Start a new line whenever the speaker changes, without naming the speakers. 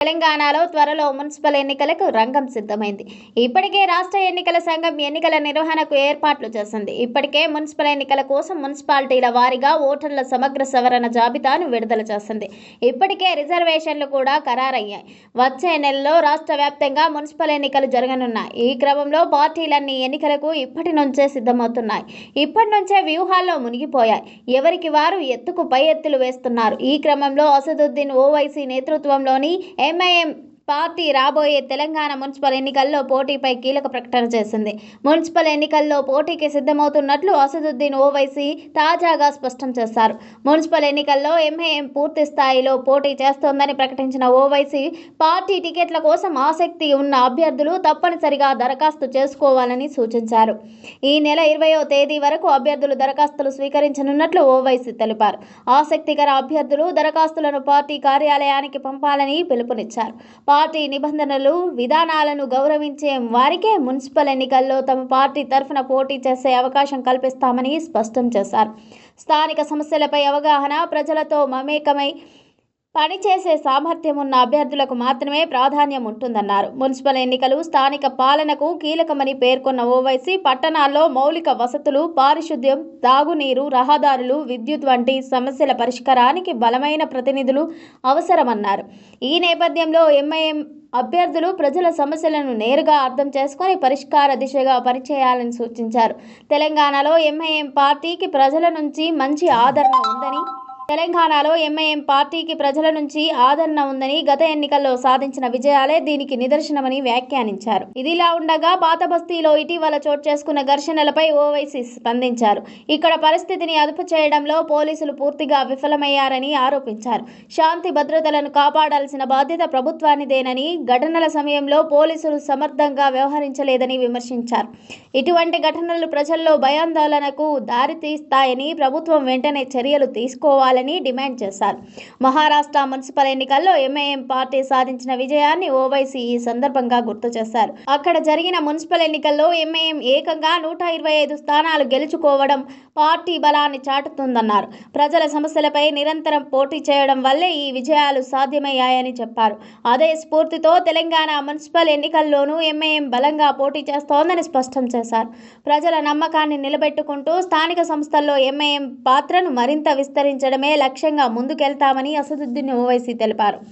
తెలంగాణలో త్వరలో మున్సిపల్ ఎన్నికలకు రంగం సిద్ధమైంది. ఇప్పటికే రాష్ట్ర ఎన్నికల సంఘం ఎన్నికల నిర్వహణకు ఏర్పాట్లు చేసింది. ఇప్పటికే మున్సిపల్ ఎన్నికల కోసం మున్సిపాలిటీల వారీగా ఓటర్ల సమగ్ర సవరణ జాబితాను విడుదల చేసింది. ఇప్పటికే రిజర్వేషన్లు కూడా ఖరారయ్యాయి. వచ్చే నెలలో రాష్ట్ర వ్యాప్తంగా మున్సిపల్ ఎన్నికలు జరగనున్నాయి. ఈ క్రమంలో పార్టీలన్నీ ఎన్నికలకు ఇప్పటి నుంచే సిద్ధమవుతున్నాయి. ఇప్పటి నుంచే వ్యూహాల్లో మునిగిపోయాయి. ఎవరికి వారు ఎత్తుకు పై ఎత్తులు వేస్తున్నారు. ఈ క్రమంలో అసదుద్దీన్ ఓవైసీ నేతృత్వంలోని ఎంఐఎం పార్టీ రాబోయే తెలంగాణ మున్సిపల్ ఎన్నికల్లో పోటీపై కీలక ప్రకటన చేసింది. మున్సిపల్ ఎన్నికల్లో పోటీకి సిద్ధమవుతున్నట్లు అసదుద్దీన్ ఓవైసీ తాజాగా స్పష్టం చేశారు. మున్సిపల్ ఎన్నికల్లో ఎంఐఎం పూర్తి స్థాయిలో పోటీ చేస్తోందని ప్రకటించిన ఓవైసీ పార్టీ టికెట్ల కోసం ఆసక్తి ఉన్న అభ్యర్థులు తప్పనిసరిగా దరఖాస్తు చేసుకోవాలని సూచించారు. ఈ నెల 20వ తేదీ వరకు అభ్యర్థులు దరఖాస్తులు స్వీకరించనున్నట్లు ఓవైసీ తెలిపారు. ఆసక్తికర అభ్యర్థులు దరఖాస్తులను పార్టీ కార్యాలయానికి పంపాలని పిలుపునిచ్చారు. పార్టీ నిబంధనలు, విధానాలను గౌరవించే వారికే మున్సిపల్ ఎన్నికల్లో తమ పార్టీ తరఫున పోటీ చేసే అవకాశం కల్పిస్తామని స్పష్టం చేశారు. స్థానిక సమస్యలపై అవగాహన, ప్రజలతో మమేకమై పనిచేసే సామర్థ్యం ఉన్న అభ్యర్థులకు మాత్రమే ప్రాధాన్యం ఉంటుందన్నారు. మున్సిపల్ ఎన్నికలు స్థానిక పాలనకు కీలకమని పేర్కొన్న ఓవైసీ పట్టణాల్లో మౌలిక వసతులు, పారిశుద్ధ్యం, తాగునీరు, రహదారులు, విద్యుత్ వంటి సమస్యల పరిష్కారానికి బలమైన ప్రతినిధులు అవసరమన్నారు. ఈ నేపథ్యంలో ఎంఐఎం అభ్యర్థులు ప్రజల సమస్యలను నేరుగా అర్థం చేసుకుని పరిష్కార దిశగా పనిచేయాలని సూచించారు. తెలంగాణలో ఎంఐఎం పార్టీకి ప్రజల నుంచి మంచి ఆదరణ ఉందని గత ఎన్నికల్లో సాధించిన విజయాలే దీనికి నిదర్శనమని వ్యాఖ్యానించారు. ఇదిలా ఉండగా పాత బస్తీలో ఇటీవల చోటు చేసుకున్న ఘర్షణలపై ఓవైసీ స్పందించారు. ఇక్కడ పరిస్థితిని అదుపు చేయడంలో పోలీసులు పూర్తిగా విఫలమయ్యారని ఆరోపించారు. శాంతి భద్రతలను కాపాడాల్సిన బాధ్యత ప్రభుత్వానిదేనని, ఘటనల సమయంలో పోలీసులు సమర్థంగా వ్యవహరించలేదని విమర్శించారు. ఇటువంటి ఘటనలు ప్రజల్లో భయాందోళనకు దారితీస్తాయని ప్రభుత్వం వెంటనే చర్యలు తీసుకోవాలని డిమాండ్ చేశారు. మహారాష్ట్ర మున్సిపల్ ఎన్నికల్లో ఎంఐఎం పార్టీ సాధించిన విజయాన్ని ఓవైసీ ఈ సందర్భంగా గుర్తు చేశారు. అక్కడ జరిగిన మున్సిపల్ ఎన్నికల్లో ఎంఐఎం ఏకంగా 125 స్థానాలు గెలుచుకోవడం పార్టీ బలాన్ని చాటుతుందన్నారు. ప్రజల సమస్యలపై నిరంతరం పోటీ చేయడం వల్లే ఈ విజయాలు సాధ్యమయ్యాయని చెప్పారు. అదే స్ఫూర్తితో తెలంగాణ మున్సిపల్ ఎన్నికల్లోనూ ఎంఐఎం బలంగా పోటీ చేస్తోందని స్పష్టం చేశారు. ప్రజల నమ్మకాన్ని నిలబెట్టుకుంటూ స్థానిక సంస్థల్లో ఎంఐఎం పాత్రను మరింత విస్తరించడమే లక్ష్యంగా ముందుకెళ్తామని అసదుద్దీన్ ఓవైసీ తెలిపారు.